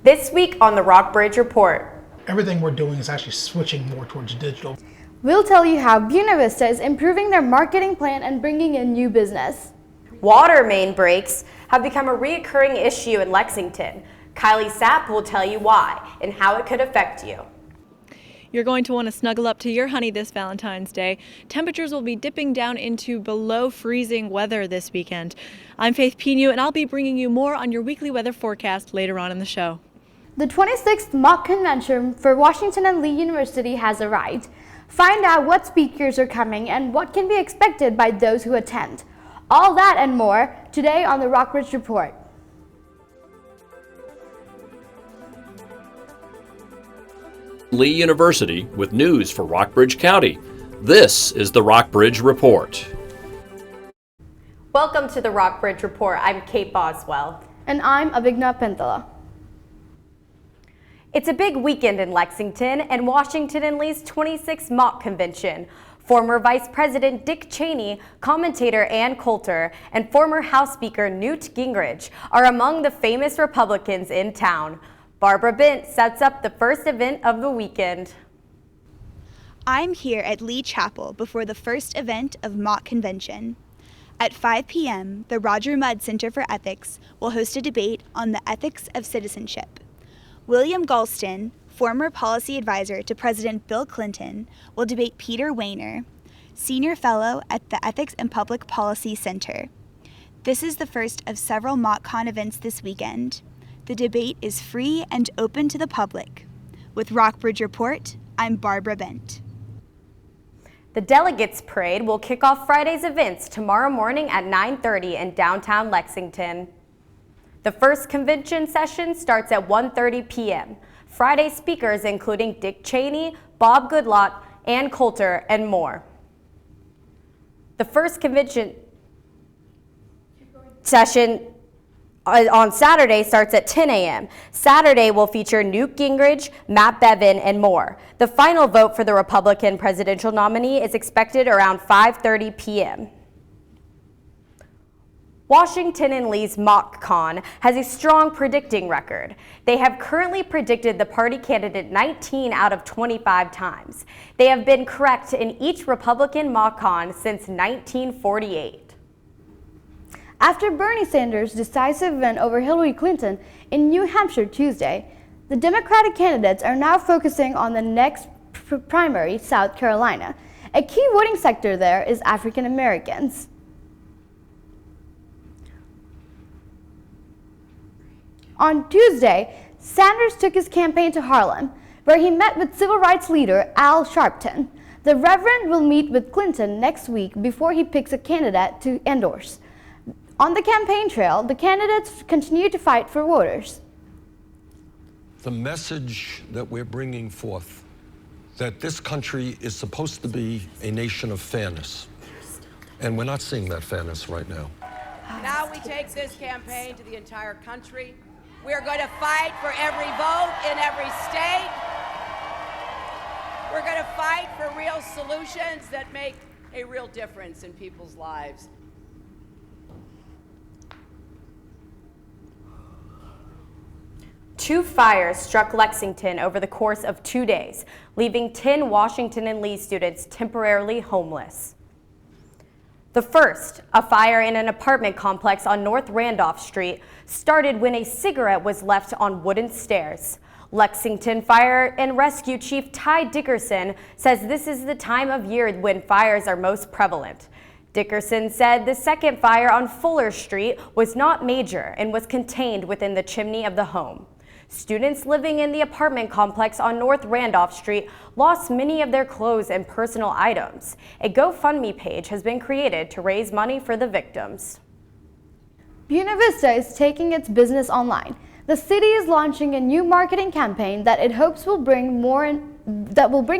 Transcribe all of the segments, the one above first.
This week on the Rockbridge Report. Everything we're doing is actually switching more towards digital. We'll tell you how Buena Vista is improving their marketing plan and bringing in new business. Water main breaks have become a reoccurring issue in Lexington. Kylie Sapp will tell you why and how it could affect you. You're going to want to snuggle up to your honey this Valentine's Day. Temperatures will be dipping down into below freezing weather this weekend. I'm Faith Pinu, and I'll be bringing you more on your weekly weather forecast later on in the show. The 26th mock convention for Washington and Lee University has arrived. Find out what speakers are coming and what can be expected by those who attend. All that and more today on the Rockbridge Report. Lee University with news for Rockbridge County. This is the Rockbridge Report. Welcome to the Rockbridge Report. I'm Kate Boswell. And I'm Abhigna Pintala. It's a big weekend in Lexington and Washington and Lee's 26th mock convention. Former Vice President Dick Cheney, commentator Ann Coulter, and former House Speaker Newt Gingrich are among the famous Republicans in town. Barbara Bent sets up the first event of the weekend. I'm here at Lee Chapel before the first event of mock convention. At 5 p.m., the Roger Mudd Center for Ethics will host a debate on the ethics of citizenship. William Galston, former policy advisor to President Bill Clinton, will debate Peter Wehner, senior fellow at the Ethics and Public Policy Center. This is the first of several MockCon events this weekend. The debate is free and open to the public. With Rockbridge Report, I'm Barbara Bent. The Delegates Parade will kick off Friday's events tomorrow morning at 9:30 in downtown Lexington. The first convention session starts at 1:30 p.m. Friday speakers including Dick Cheney, Bob Goodlatte, Ann Coulter, and more. The first convention session on Saturday starts at 10 a.m. Saturday will feature Newt Gingrich, Matt Bevin, and more. The final vote for the Republican presidential nominee is expected around 5:30 p.m. Washington and Lee's MockCon has a strong predicting record. They have currently predicted the party candidate 19 out of 25 times. They have been correct in each Republican MockCon since 1948. After Bernie Sanders' decisive win over Hillary Clinton in New Hampshire Tuesday, the Democratic candidates are now focusing on the next primary, South Carolina. A key voting sector there is African Americans. On Tuesday, Sanders took his campaign to Harlem, where he met with civil rights leader Al Sharpton. The Reverend will meet with Clinton next week before he picks a candidate to endorse. On the campaign trail, the candidates continue to fight for voters. The message that we're bringing forth, that this country is supposed to be a nation of fairness, and we're not seeing that fairness right now. Now we take this campaign to the entire country. We're going to fight for every vote in every state. We're going to fight for real solutions that make a real difference in people's lives. Two fires struck Lexington over the course of 2 days, leaving 10 Washington and Lee students temporarily homeless. The first, a fire in an apartment complex on North Randolph Street, started when a cigarette was left on wooden stairs. Lexington Fire and Rescue Chief Ty Dickerson says this is the time of year when fires are most prevalent. Dickerson said the second fire on Fuller Street was not major and was contained within the chimney of the home. Students living in the apartment complex on North Randolph Street lost many of their clothes and personal items. A GoFundMe page has been created to raise money for the victims. Buena Vista is taking its business online. The city is launching a new marketing campaign that it hopes will bring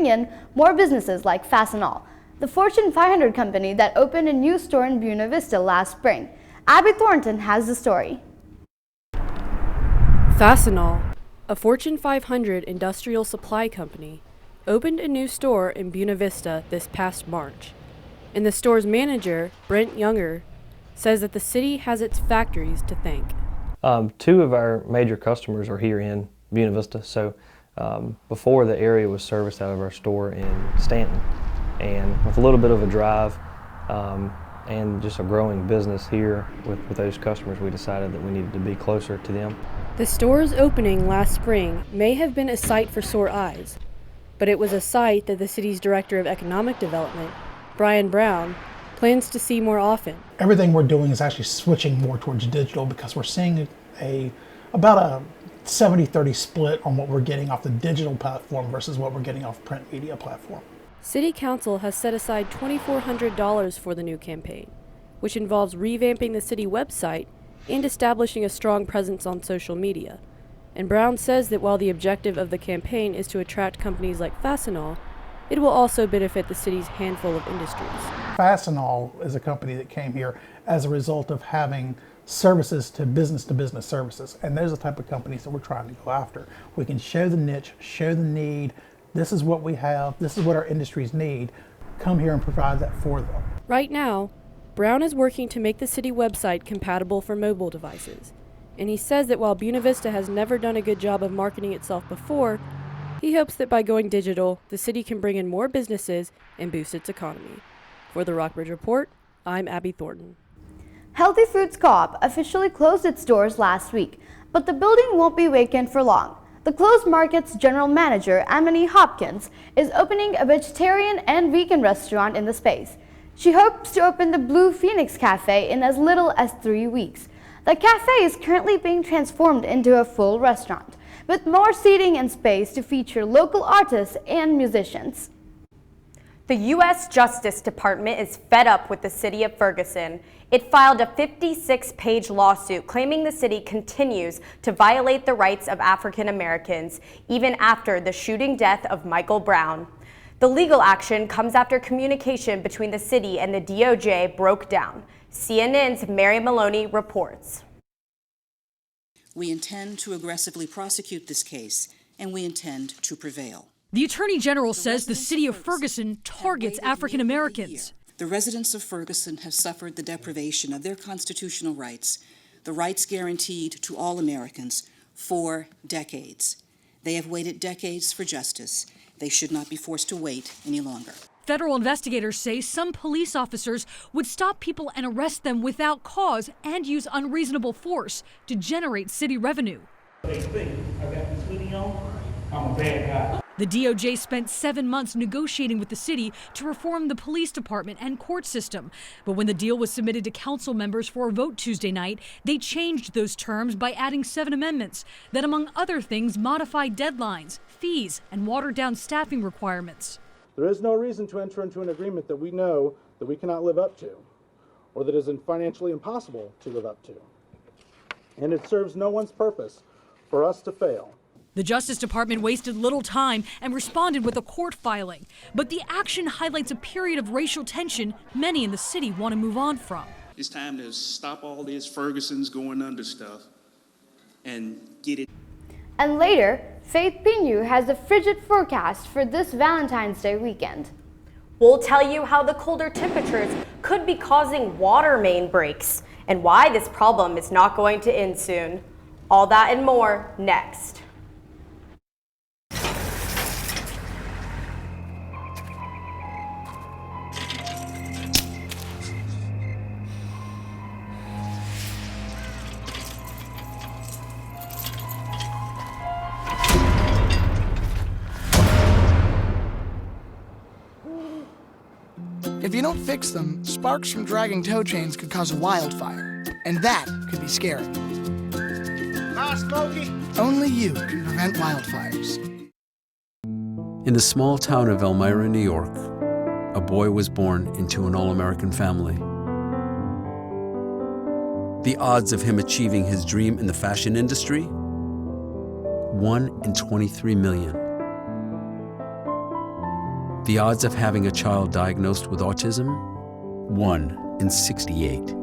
in more businesses like Fastenal, the Fortune 500 company that opened a new store in Buena Vista last spring. Abby Thornton has the story. Fastenal, a Fortune 500 industrial supply company, opened a new store in Buena Vista this past March. And the store's manager, Brent Younger, says that the city has its factories to thank. Two of our major customers are here in Buena Vista. So before, the area was serviced out of our store in Stanton, and with a little bit of a drive and just a growing business here with those customers, we decided that we needed to be closer to them. The store's opening last spring may have been a sight for sore eyes, but it was a sight that the city's Director of Economic Development, Brian Brown, plans to see more often. Everything we're doing is actually switching more towards digital because we're seeing about a 70-30 split on what we're getting off the digital platform versus what we're getting off print media platform. City Council has set aside $2,400 for the new campaign, which involves revamping the city website and establishing a strong presence on social media. And Brown says that while the objective of the campaign is to attract companies like Fastenal, it will also benefit the city's handful of industries. Fastenal is a company that came here as a result of having services to business services, and those are the type of companies that we're trying to go after. We can show the niche, show the need. This is what we have, this is what our industries need. Come here and provide that for them. Right now, Brown is working to make the city website compatible for mobile devices. And he says that while Buena Vista has never done a good job of marketing itself before, he hopes that by going digital, the city can bring in more businesses and boost its economy. For the Rockbridge Report, I'm Abby Thornton. Healthy Foods Co-op officially closed its doors last week, but the building won't be vacant for long. The closed market's general manager, Amity Hopkins, is opening a vegetarian and vegan restaurant in the space. She hopes to open the Blue Phoenix Cafe in as little as 3 weeks. The cafe is currently being transformed into a full restaurant, with more seating and space to feature local artists and musicians. The U.S. Justice Department is fed up with the city of Ferguson. It filed a 56-page lawsuit claiming the city continues to violate the rights of African Americans, even after the shooting death of Michael Brown. The legal action comes after communication between the city and the DOJ broke down. CNN's Mary Maloney reports. We intend to aggressively prosecute this case, and we intend to prevail. The Attorney General says the city of Ferguson targets African Americans. The residents of Ferguson have suffered the deprivation of their constitutional rights, the rights guaranteed to all Americans, for decades. They have waited decades for justice. They should not be forced to wait any longer. Federal investigators say some police officers would stop people and arrest them without cause and use unreasonable force to generate city revenue. They think I got this hoodie on, I'm a bad guy. The DOJ spent 7 months negotiating with the city to reform the police department and court system. But when the deal was submitted to council members for a vote Tuesday night, they changed those terms by adding 7 amendments that, among other things, modify deadlines, fees, and watered down staffing requirements. There is no reason to enter into an agreement that we know that we cannot live up to, or that is financially impossible to live up to. And it serves no one's purpose for us to fail. The Justice Department wasted little time and responded with a court filing. But the action highlights a period of racial tension many in the city want to move on from. It's time to stop all this Ferguson's going under stuff and get it. And later, Faith Pinu has a frigid forecast for this Valentine's Day weekend. We'll tell you how the colder temperatures could be causing water main breaks and why this problem is not going to end soon. All that and more next. If you don't fix them, sparks from dragging tow chains could cause a wildfire, and that could be scary. Not smoky. Only you can prevent wildfires. In the small town of Elmira, New York, a boy was born into an all-American family. The odds of him achieving his dream in the fashion industry? 1 in 23 million. The odds of having a child diagnosed with autism? 1 in 68.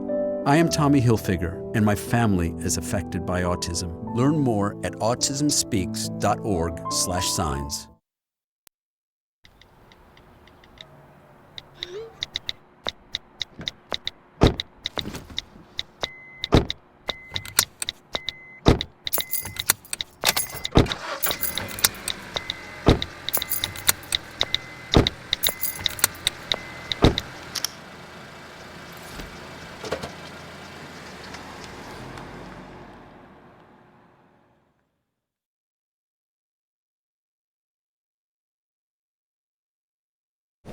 I am Tommy Hilfiger, and my family is affected by autism. Learn more at autismspeaks.org/signs.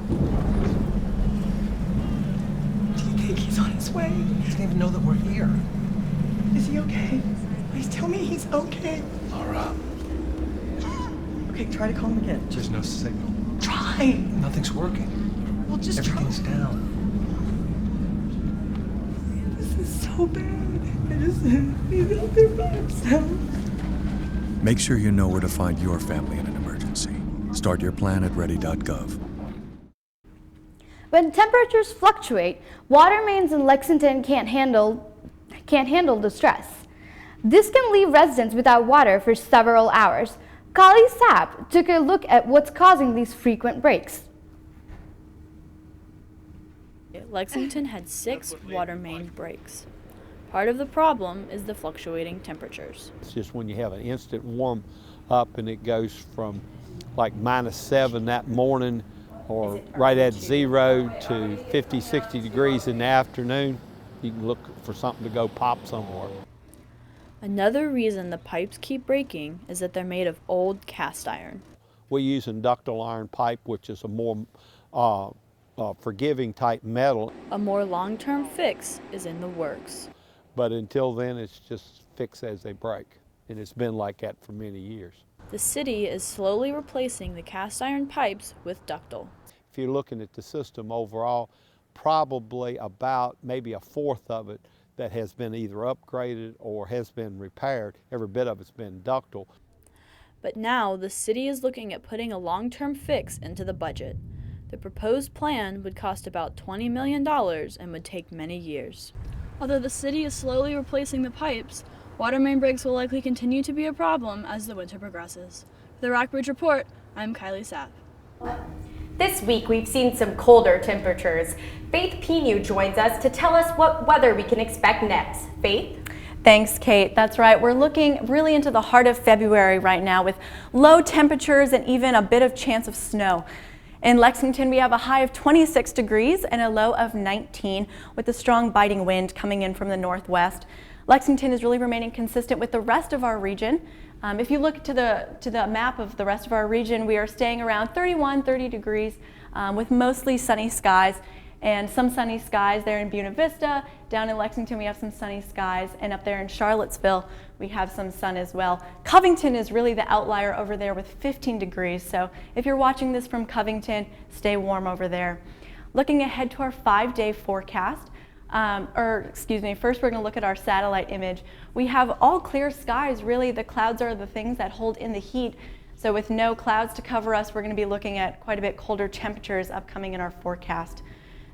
Do you think he's on his way? He doesn't even know that we're here. Is he okay? Please tell me he's okay. Laura. Okay, try to call him again. There's no signal. Try! Nothing's working. Well, just Everything's down. This is so bad. He's out there by himself. Make sure you know where to find your family in an emergency. Start your plan at ready.gov. When temperatures fluctuate, water mains in Lexington can't handle the stress. This can leave residents without water for several hours. Kali Sapp took a look at what's causing these frequent breaks. Lexington had 6 water main breaks. Part of the problem is the fluctuating temperatures. It's just when you have an instant warm up and it goes from like -7 that morning or right at 0 to 50, 60 degrees in the afternoon, you can look for something to go pop somewhere. Another reason the pipes keep breaking is that they're made of old cast iron. We use inductile iron pipe, which is a more forgiving type metal. A more long-term fix is in the works. But until then, it's just fix as they break. And it's been like that for many years. The city is slowly replacing the cast iron pipes with ductile. If you're looking at the system overall, probably about maybe a fourth of it that has been either upgraded or has been repaired. Every bit of it's been ductile. But now the city is looking at putting a long-term fix into the budget. The proposed plan would cost about $20 million and would take many years. Although the city is slowly replacing the pipes, water main breaks will likely continue to be a problem as the winter progresses. For the Rockbridge Report, I'm Kylie Sapp. This week, we've seen some colder temperatures. Faith Pinu joins us to tell us what weather we can expect next. Faith? Thanks, Kate. That's right. We're looking really into the heart of February right now with low temperatures and even a bit of chance of snow. In Lexington, we have a high of 26 degrees and a low of 19 with a strong biting wind coming in from the northwest. Lexington is really remaining consistent with the rest of our region. If you look to the map of the rest of our region, we are staying around 30 degrees with mostly sunny skies and some sunny skies there in Buena Vista. Down in Lexington, we have some sunny skies, and up there in Charlottesville, we have some sun as well. Covington is really the outlier over there with 15 degrees, so if you're watching this from Covington, stay warm over there. Looking ahead to our 5-day forecast, first we're going to look at our satellite image. We have all clear skies. Really, the clouds are the things that hold in the heat. So with no clouds to cover us, we're going to be looking at quite a bit colder temperatures upcoming in our forecast.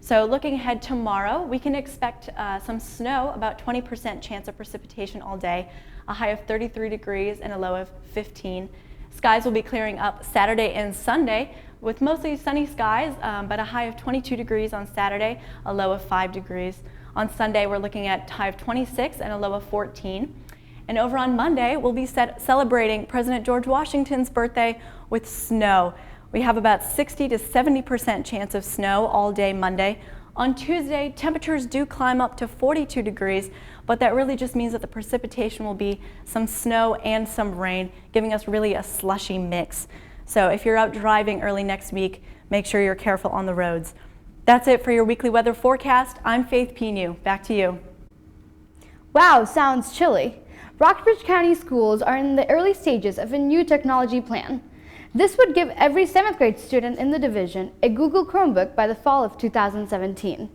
So looking ahead tomorrow, we can expect some snow, about 20% chance of precipitation all day, a high of 33 degrees and a low of 15. Skies will be clearing up Saturday and Sunday with mostly sunny skies, but a high of 22 degrees on Saturday, a low of 5 degrees. On Sunday, we're looking at a high of 26 and a low of 14. And over on Monday, we'll be celebrating President George Washington's birthday with snow. We have about 60 to 70% chance of snow all day Monday. On Tuesday, temperatures do climb up to 42 degrees, but that really just means that the precipitation will be some snow and some rain, giving us really a slushy mix. So if you're out driving early next week, make sure you're careful on the roads. That's it for your weekly weather forecast. I'm Faith Pinu. Back to you. Wow, sounds chilly. Rockbridge County schools are in the early stages of a new technology plan. This would give every 7th grade student in the division a Google Chromebook by the fall of 2017.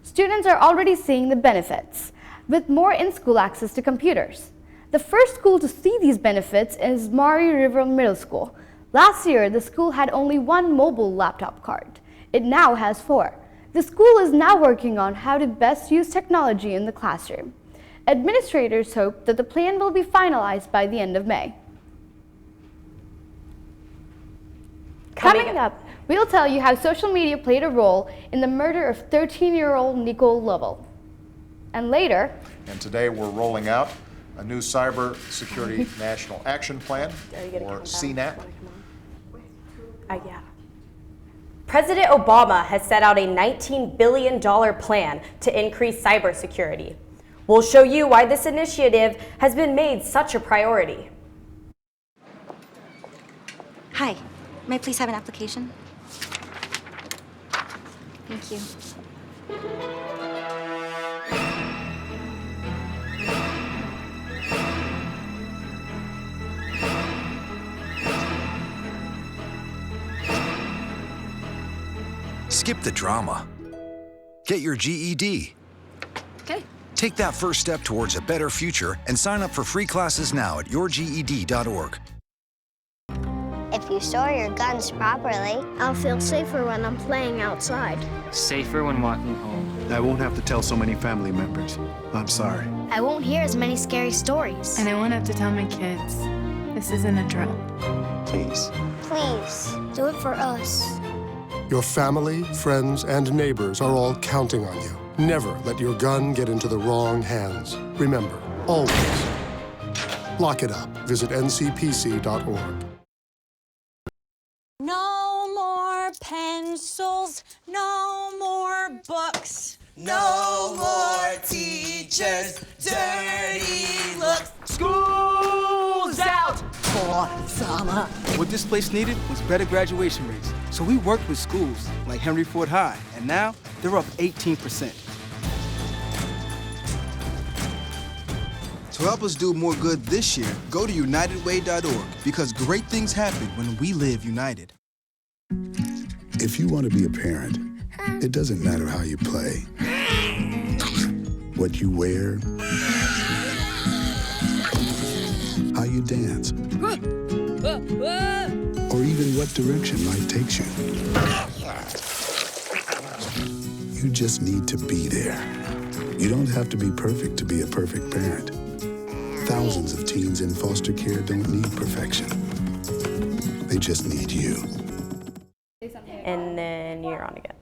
Students are already seeing the benefits, with more in-school access to computers. The first school to see these benefits is Maury River Middle School. Last year, the school had only 1 mobile laptop card. It now has 4. The school is now working on how to best use technology in the classroom. Administrators hope that the plan will be finalized by the end of May. Coming up, we'll tell you how social media played a role in the murder of 13-year-old Nicole Lovell. And later... And today we're rolling out a new Cyber Security National Action Plan, or CNAP. Yeah. President Obama has set out a $19 billion plan to increase cybersecurity. We'll show you why this initiative has been made such a priority. Hi, may I please have an application? Thank you. Skip the drama. Get your GED. Okay. Take that first step towards a better future and sign up for free classes now at yourged.org. If you store your guns properly, I'll feel safer when I'm playing outside. Safer when walking home. I won't have to tell so many family members. I'm sorry. I won't hear as many scary stories. And I won't have to tell my kids. This isn't a drill. Please. Please, do it for us. Your family, friends, and neighbors are all counting on you. Never let your gun get into the wrong hands. Remember, always, lock it up. Visit ncpc.org. No more pencils, no more books, no more teachers, dirty looks. School's out for summer. What this place needed was better graduation rates. So we worked with schools like Henry Ford High, and now they're up 18%. To help us do more good this year, go to unitedway.org, because great things happen when we live united. If you want to be a parent, it doesn't matter how you play, what you wear, how you dance, or even what direction life takes you. You just need to be there. You don't have to be perfect to be a perfect parent. Thousands of teens in foster care don't need perfection. They just need you. And then you're on again.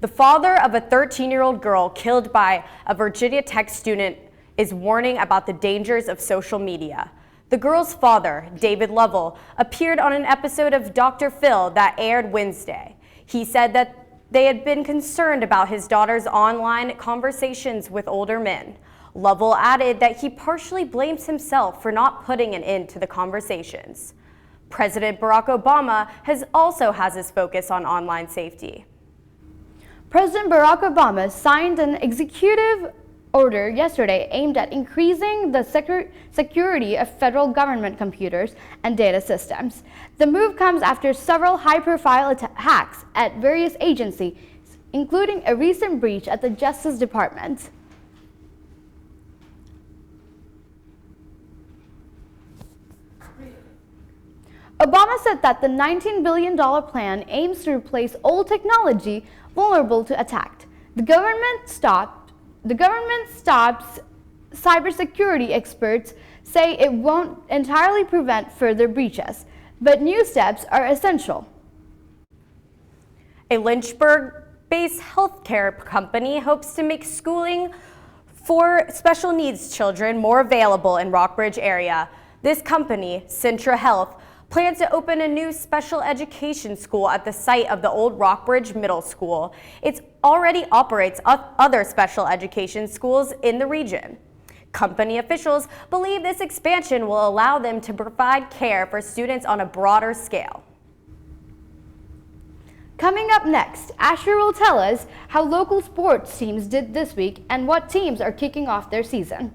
The father of a 13-year-old girl killed by a Virginia Tech student is warning about the dangers of social media. The girl's father, David Lovell, appeared on an episode of Dr. Phil that aired Wednesday. He said that they had been concerned about his daughter's online conversations with older men. Lovell added that he partially blames himself for not putting an end to the conversations. President Barack Obama also has his focus on online safety. President Barack Obama signed an executive order yesterday aimed at increasing the security of federal government computers and data systems. The move comes after several high-profile hacks at various agencies, including a recent breach at the Justice Department. Obama said that the $19 billion plan aims to replace old technology vulnerable to attack. The government stops cybersecurity experts say it won't entirely prevent further breaches, but new steps are essential. A Lynchburg-based healthcare company hopes to make schooling for special needs children more available in Rockbridge area. This company, Centra Health, plans to open a new special education school at the site of the old Rockbridge Middle School. It already operates other special education schools in the region. Company officials believe this expansion will allow them to provide care for students on a broader scale. Coming up next, Asher will tell us how local sports teams did this week and what teams are kicking off their season.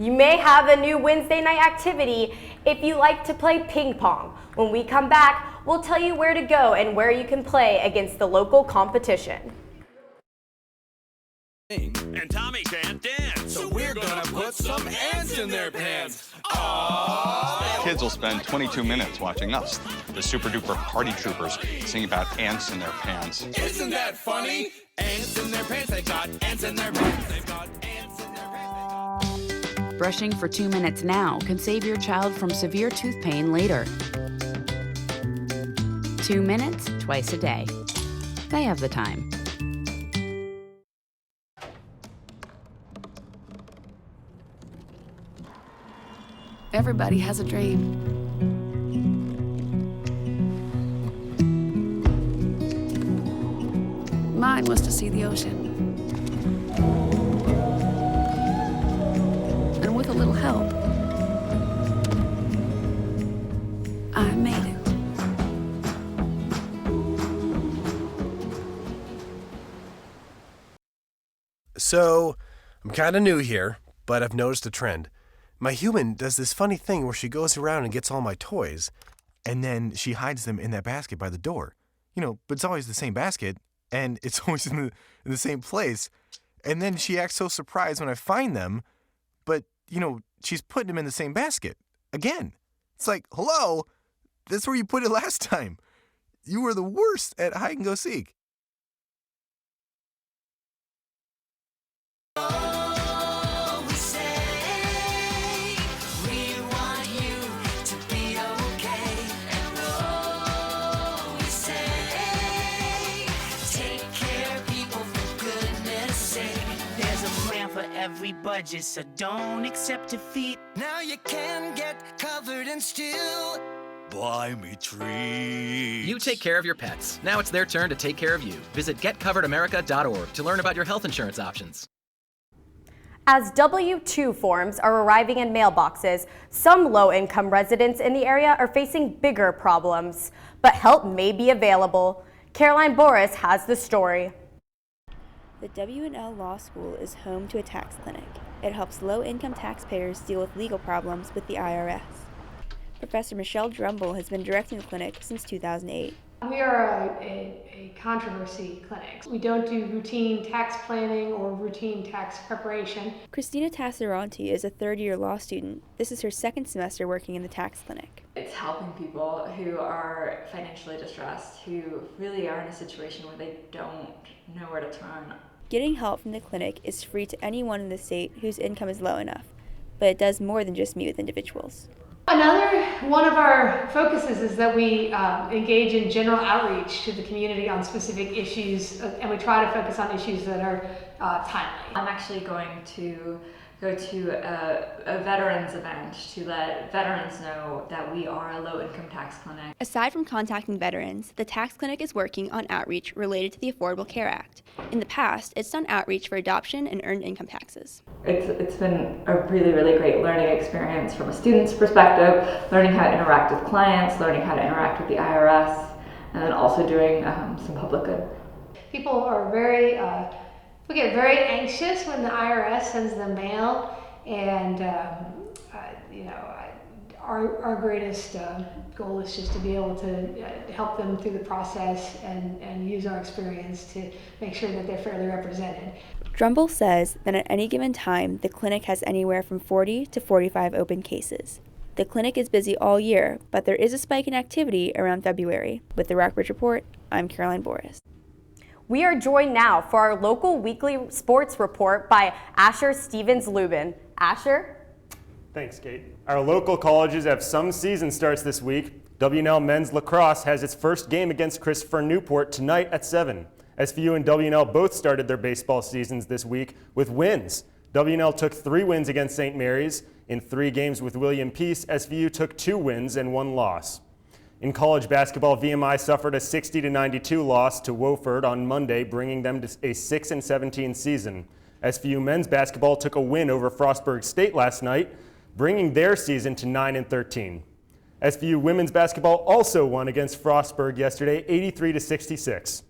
You may have a new Wednesday night activity if you like to play ping pong. When we come back, we'll tell you where to go and where you can play against the local competition. And Tommy can't dance, so we're gonna put some ants in their pants. Aww. Kids will spend 22 minutes watching us, the super duper party troopers, sing about ants in their pants. Isn't that funny? Ants in their pants, they've got ants in their pants, they've got ants in their pants. Brushing for 2 minutes now can save your child from severe tooth pain later. 2 minutes, twice a day. They have the time. Everybody has a dream. Mine was to see the ocean. And with a little help, I made it. So, I'm kind of new here, but I've noticed a trend. My human does this funny thing where she goes around and gets all my toys, and then she hides them in that basket by the door. But it's always the same basket, and it's always in the same place. And then she acts so surprised when I find them, but, she's putting them in the same basket. Again. It's like, hello? That's where you put it last time. You were the worst at hide and go seek. Every budget, so don't accept defeat. Now you can get covered and still buy me treats. You take care of your pets. Now it's their turn to take care of you. Visit getcoveredamerica.org to learn about your health insurance options. As W-2 forms are arriving in mailboxes, some low-income residents in the area are facing bigger problems, but help may be available. Caroline Boris has the story. The W&L Law School is home to a tax clinic. It helps low-income taxpayers deal with legal problems with the IRS. Professor Michelle Drumble has been directing the clinic since 2008. We are a controversy clinic. We don't do routine tax planning or routine tax preparation. Christina Tassaranti is a third-year law student. This is her second semester working in the tax clinic. It's helping people who are financially distressed, who really are in a situation where they don't know where to turn. Getting help from the clinic is free to anyone in the state whose income is low enough, but it does more than just meet with individuals. Another one of our focuses is that we engage in general outreach to the community on specific issues, and we try to focus on issues that are timely. I'm actually going to go to a veterans event to let veterans know that we are a low-income tax clinic. Aside from contacting veterans, the tax clinic is working on outreach related to the Affordable Care Act. In the past, it's done outreach for adoption and earned income taxes. It's been a really, really great learning experience from a student's perspective, learning how to interact with clients, learning how to interact with the IRS, and then also doing some public good. People are we get very anxious when the IRS sends them mail, and our greatest goal is just to be able to help them through the process and use our experience to make sure that they're fairly represented. Drumble says that at any given time, the clinic has anywhere from 40 to 45 open cases. The clinic is busy all year, but there is a spike in activity around February. With the Rockbridge Report, I'm Caroline Boris. We are joined now for our local weekly sports report by Asher Stevens-Lubin. Asher? Thanks, Kate. Our local colleges have some season starts this week. W&L men's lacrosse has its first game against Christopher Newport tonight at 7. SVU and W&L both started their baseball seasons this week with wins. W&L took 3 wins against St. Mary's. In 3 games with William Peace, SVU took 2 wins and 1 loss. In college basketball, VMI suffered a 60-92 loss to Wofford on Monday, bringing them to a 6-17 season. SVU men's basketball took a win over Frostburg State last night, bringing their season to 9-13. SVU women's basketball also won against Frostburg yesterday, 83-66.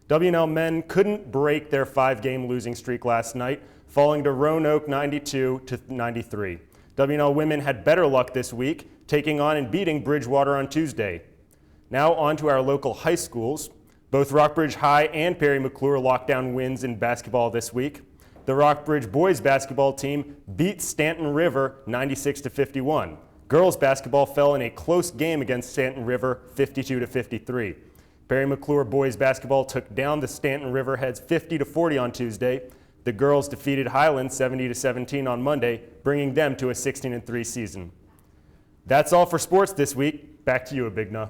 W&L men couldn't break their 5-game losing streak last night, falling to Roanoke 92-93. W&L women had better luck this week, taking on and beating Bridgewater on Tuesday. Now on to our local high schools. Both Rockbridge High and Perry McClure locked down wins in basketball this week. The Rockbridge boys basketball team beat Stanton River 96-51. Girls basketball fell in a close game against Stanton River 52-53. Perry McClure boys basketball took down the Stanton River Heads 50-40 on Tuesday. The girls defeated Highland 70-17 on Monday, bringing them to a 16-3 season. That's all for sports this week. Back to you, Abigna.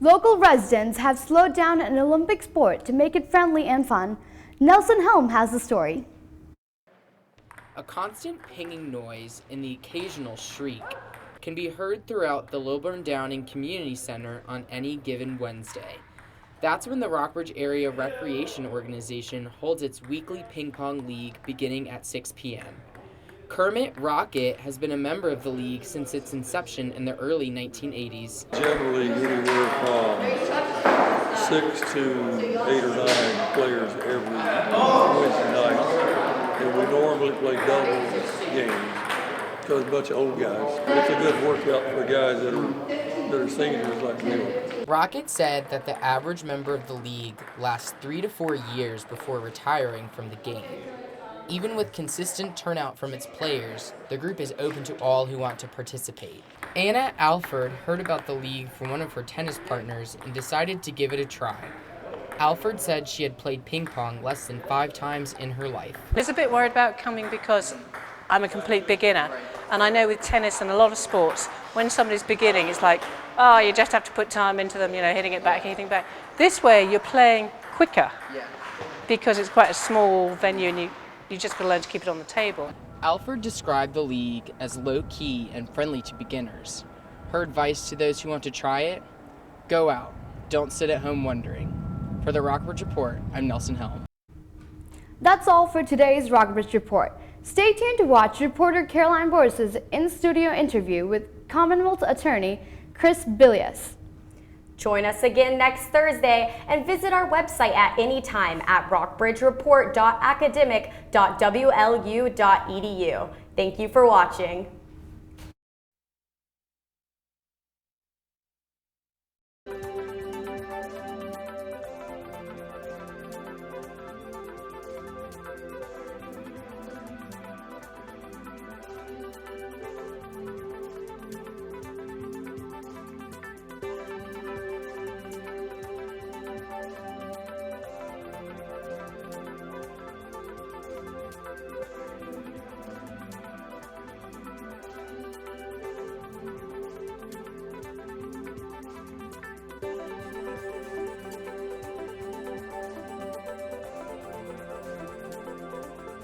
Local residents have slowed down an Olympic sport to make it friendly and fun. Nelson Helm has the story. A constant pinging noise and the occasional shriek can be heard throughout the Lilburn Downing Community Center on any given Wednesday. That's when the Rockbridge Area Recreation Organization holds its weekly ping pong league beginning at 6 p.m. Kermit Rocket has been a member of the league since its inception in the early 1980s. Generally, anywhere from 6 to 8 or 9 players every Wednesday night, and we normally play double games because a bunch of old guys. It's a good workout for guys that are seniors like me. Rocket said that the average member of the league lasts 3 to 4 years before retiring from the game. Even with consistent turnout from its players, the group is open to all who want to participate. Anna Alford heard about the league from one of her tennis partners and decided to give it a try. Alford said she had played ping pong less than 5 times in her life. I was a bit worried about coming because I'm a complete beginner. And I know with tennis and a lot of sports, when somebody's beginning, it's like, oh, you just have to put time into them, hitting it back, hitting back. This way, you're playing quicker because it's quite a small venue and you just got to learn to keep it on the table. Alford described the league as low-key and friendly to beginners. Her advice to those who want to try it? Go out. Don't sit at home wondering. For the Rockbridge Report, I'm Nelson Helm. That's all for today's Rockbridge Report. Stay tuned to watch reporter Caroline Boris's in-studio interview with Commonwealth Attorney Chris Bilius. Join us again next Thursday and visit our website at any time at rockbridgereport.academic.wlu.edu. Thank you for watching.